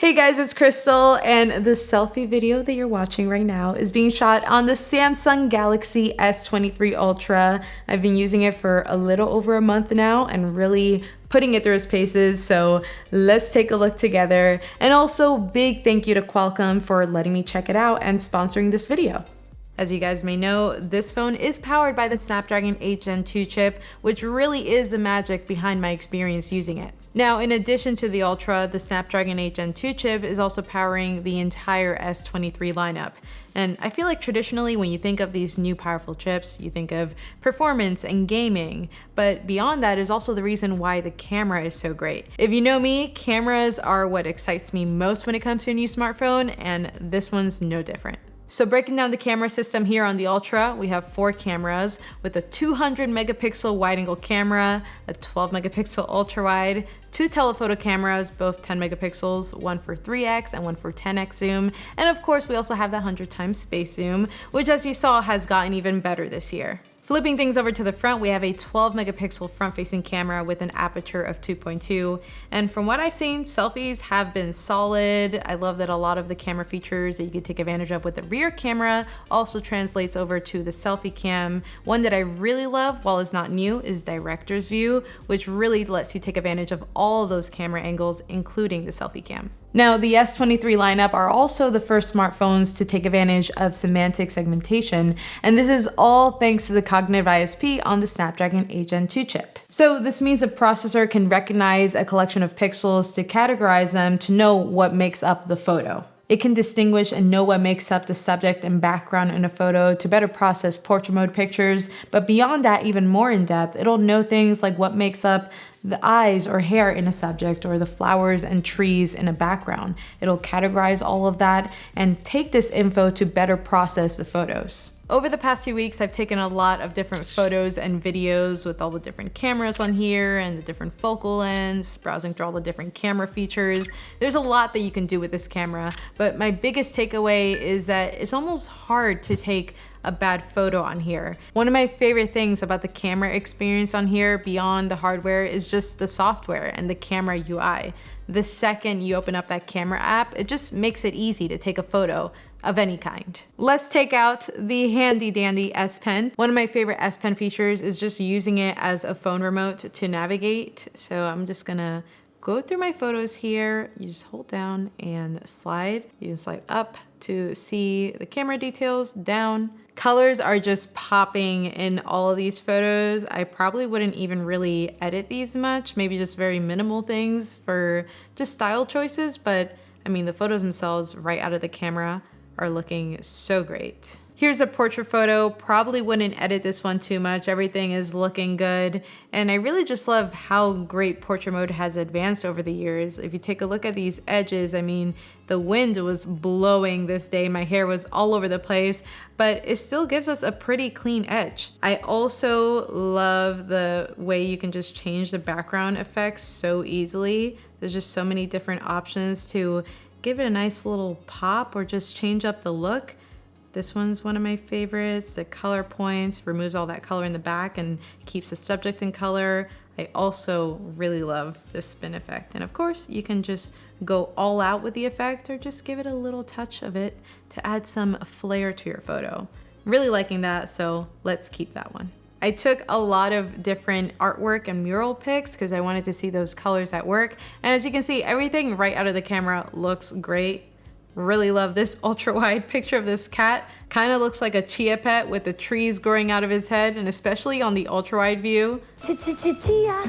Hey guys, it's Krystal, and the selfie video that you're watching right now is being shot on the Samsung Galaxy S23 Ultra. I've been using it for a little over a month now and really putting it through its paces, so let's take a look together. And also, big thank you to Qualcomm for letting me check it out and sponsoring this video. As you guys may know, this phone is powered by the Snapdragon 8 Gen 2 chip, which really is the magic behind my experience using it. Now, in addition to the Ultra, the Snapdragon 8 Gen 2 chip is also powering the entire S23 lineup. And I feel like traditionally when you think of these new powerful chips, you think of performance and gaming, but beyond that is also the reason why the camera is so great. If you know me, cameras are what excites me most when it comes to a new smartphone, and this one's no different. So breaking down the camera system here on the Ultra, we have 4 cameras with a 200 megapixel wide-angle camera, a 12 megapixel ultra-wide, 2 telephoto cameras, both 10 megapixels, one for 3x and one for 10x zoom, and of course we also have the 100 times space zoom, which as you saw has gotten even better this year. Flipping things over to the front, we have a 12 megapixel front-facing camera with an aperture of 2.2. And from what I've seen, selfies have been solid. I love that a lot of the camera features that you could take advantage of with the rear camera also translates over to the selfie cam. One that I really love, while it's not new, is director's view, which really lets you take advantage of all of those camera angles, including the selfie cam. Now, the S23 lineup are also the first smartphones to take advantage of semantic segmentation, and this is all thanks to the cognitive ISP on the Snapdragon 8 Gen 2 chip. So this means the processor can recognize a collection of pixels to categorize them to know what makes up the photo. It can distinguish and know what makes up the subject and background in a photo to better process portrait mode pictures, but beyond that, even more in depth, it'll know things like what makes up the eyes or hair in a subject or the flowers and trees in a background. It'll categorize all of that and take this info to better process the photos. Over the past few weeks, I've taken a lot of different photos and videos with all the different cameras on here and the different focal lengths, browsing through all the different camera features. There's a lot that you can do with this camera, but my biggest takeaway is that it's almost hard to take a bad photo on here. One of my favorite things about the camera experience on here beyond the hardware is just the software and the camera UI. The second you open up that camera app, it just makes it easy to take a photo of any kind. Let's take out the handy dandy S Pen. One of my favorite S Pen features is just using it as a phone remote to navigate. So I'm just gonna go through my photos here. You just hold down and slide. You can slide up to see the camera details, down. Colors are just popping in all of these photos. I probably wouldn't even really edit these much, maybe just very minimal things for just style choices, but I mean, the photos themselves right out of the camera are looking so great. Here's a portrait photo. Probably wouldn't edit this one too much. Everything is looking good. And I really just love how great portrait mode has advanced over the years. If you take a look at these edges, I mean, the wind was blowing this day. My hair was all over the place, but it still gives us a pretty clean edge. I also love the way you can just change the background effects so easily. There's just so many different options to give it a nice little pop or just change up the look. This one's one of my favorites. The color point removes all that color in the back and keeps the subject in color. I also really love this spin effect. And of course, you can just go all out with the effect or just give it a little touch of it to add some flair to your photo. Really liking that, so let's keep that one. I took a lot of different artwork and mural pics because I wanted to see those colors at work. And as you can see, everything right out of the camera looks great. Really love this ultra wide picture of this cat. Kind of looks like a chia pet with the trees growing out of his head, and especially on the ultra wide view.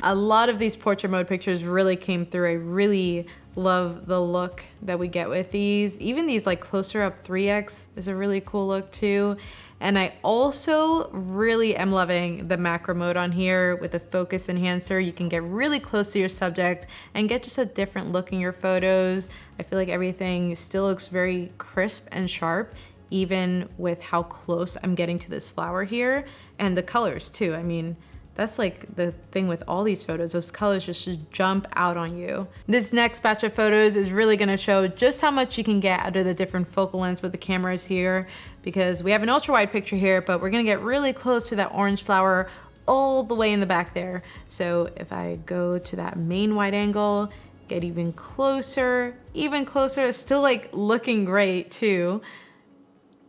A lot of these portrait mode pictures really came through. I really love the look that we get with these. Even these like closer up 3x is a really cool look too. And I also really am loving the macro mode on here with the focus enhancer. You can get really close to your subject and get just a different look in your photos. I feel like everything still looks very crisp and sharp, even with how close I'm getting to this flower here. And the colors too. I mean, that's like the thing with all these photos. Those colors just jump out on you. This next batch of photos is really gonna show just how much you can get out of the different focal lengths with the cameras here, because we have an ultra wide picture here, but we're gonna get really close to that orange flower all the way in the back there. So if I go to that main wide angle, get even closer, It's still like looking great too.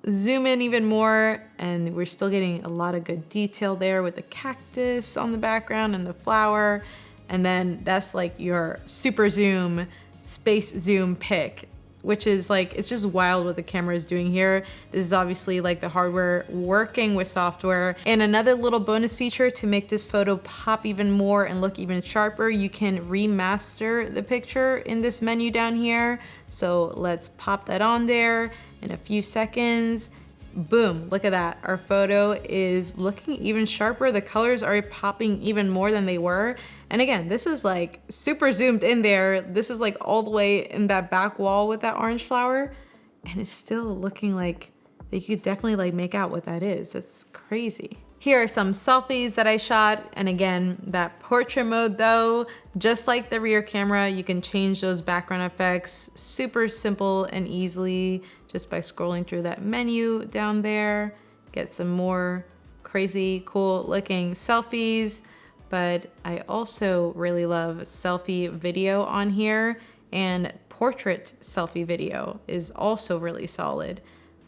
Zoom in even more, and we're still getting a lot of good detail there with the cactus on the background and the flower. And then that's like your super zoom, space zoom pic, which is like, it's just wild what the camera is doing here. This is obviously like the hardware working with software. And another little bonus feature to make this photo pop even more and look even sharper, you can remaster the picture in this menu down here. So let's pop that on there in a few seconds. Boom, look at that. Our photo is looking even sharper. The colors are popping even more than they were. And again, this is like super zoomed in there. This is like all the way in that back wall with that orange flower. And it's still looking like you could definitely like make out what that is. It's crazy. Here are some selfies that I shot. And again, that portrait mode though, just like the rear camera, you can change those background effects super simple and easily just by scrolling through that menu down there. Get some more crazy, cool looking selfies. But I also really love selfie video on here, and portrait selfie video is also really solid.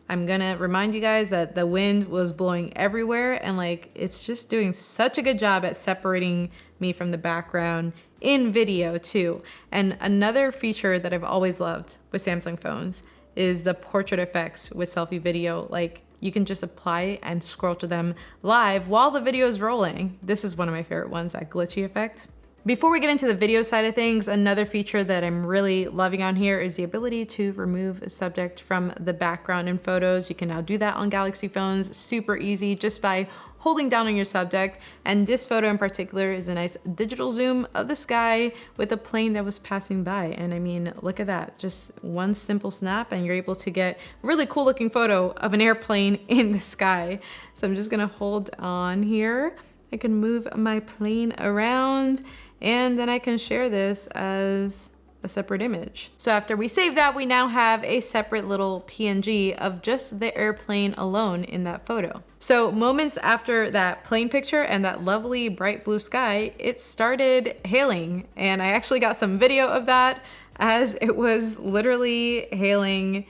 I'm gonna remind you guys that the wind was blowing everywhere, and like it's just doing such a good job at separating me from the background in video too. And another feature that I've always loved with Samsung phones is the portrait effects with selfie video. Like you can just apply and scroll to them live while the video is rolling. This is one of my favorite ones, that glitchy effect. Before we get into the video side of things, another feature that I'm really loving on here is the ability to remove a subject from the background in photos. You can now do that on Galaxy phones, super easy, just by holding down on your subject. And this photo in particular is a nice digital zoom of the sky with a plane that was passing by. And I mean, look at that, just one simple snap and you're able to get a really cool looking photo of an airplane in the sky. So I'm just gonna hold on here. I can move my plane around, and then I can share this as a separate image. So after we save that, we now have a separate little PNG of just the airplane alone in that photo. So moments after that plane picture and that lovely bright blue sky, it started hailing. And I actually got some video of that as it was literally hailing.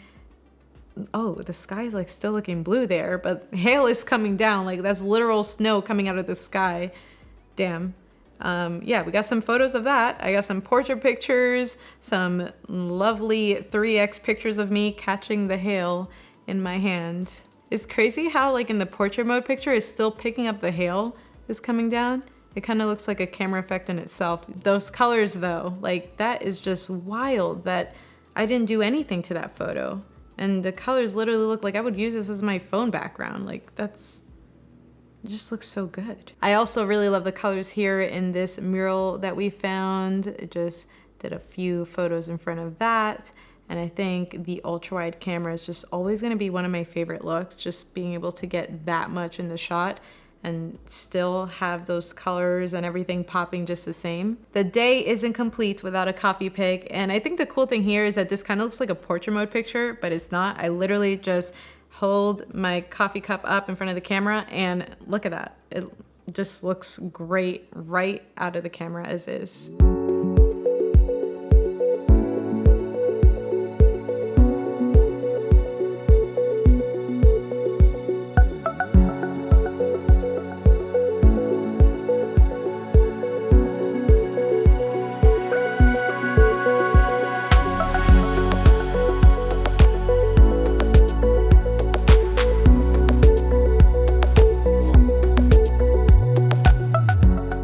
Oh, the sky is like still looking blue there, but hail is coming down. Like that's literal snow coming out of the sky. Damn. Yeah, we got some photos of that. I got some portrait pictures, some lovely 3x pictures of me catching the hail in my hand. It's crazy how like in the portrait mode picture it's still picking up the hail is coming down. It kind of looks like a camera effect in itself. Those colors though, like that is just wild that I didn't do anything to that photo. And the colors literally look like I would use this as my phone background. Like it just looks so good. I also really love the colors here in this mural that we found. It just did a few photos in front of that. And I think the ultra wide camera is just always gonna be one of my favorite looks, just being able to get that much in the shot and still have those colors and everything popping just the same. The day isn't complete without a coffee pic. And I think the cool thing here is that this kind of looks like a portrait mode picture, but it's not. I literally just hold my coffee cup up in front of the camera and look at that. It just looks great right out of the camera as is.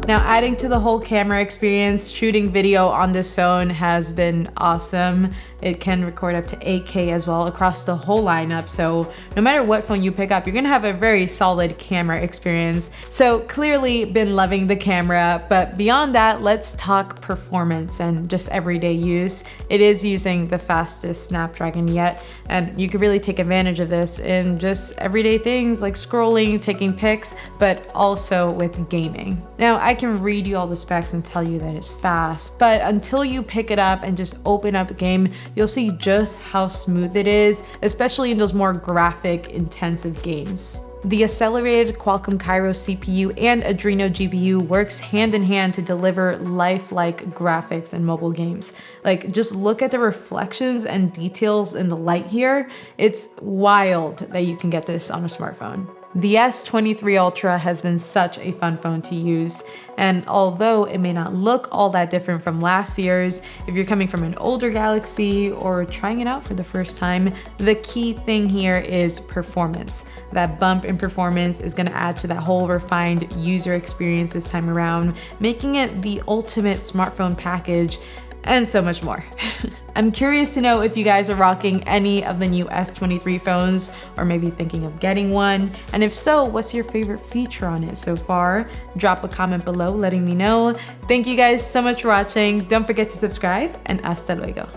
Now, adding to the whole camera experience, shooting video on this phone has been awesome. It can record up to 8K as well across the whole lineup. So no matter what phone you pick up, you're gonna have a very solid camera experience. So clearly been loving the camera, but beyond that, let's talk performance and just everyday use. It is using the fastest Snapdragon yet, and you can really take advantage of this in just everyday things like scrolling, taking pics, but also with gaming. Now, I can read you all the specs and tell you that it's fast, but until you pick it up and just open up a game, you'll see just how smooth it is, especially in those more graphic intensive games. The accelerated Qualcomm Kairos CPU and Adreno GPU works hand in hand to deliver lifelike graphics in mobile games. Like, just look at the reflections and details in the light here. It's wild that you can get this on a smartphone. The S23 Ultra has been such a fun phone to use, and although it may not look all that different from last year's, if you're coming from an older Galaxy or trying it out for the first time, the key thing here is performance. That bump in performance is going to add to that whole refined user experience this time around, making it the ultimate smartphone package, and so much more. I'm curious to know if you guys are rocking any of the new S23 phones, or maybe thinking of getting one. And if so, what's your favorite feature on it so far? Drop a comment below letting me know. Thank you guys so much for watching. Don't forget to subscribe, and hasta luego.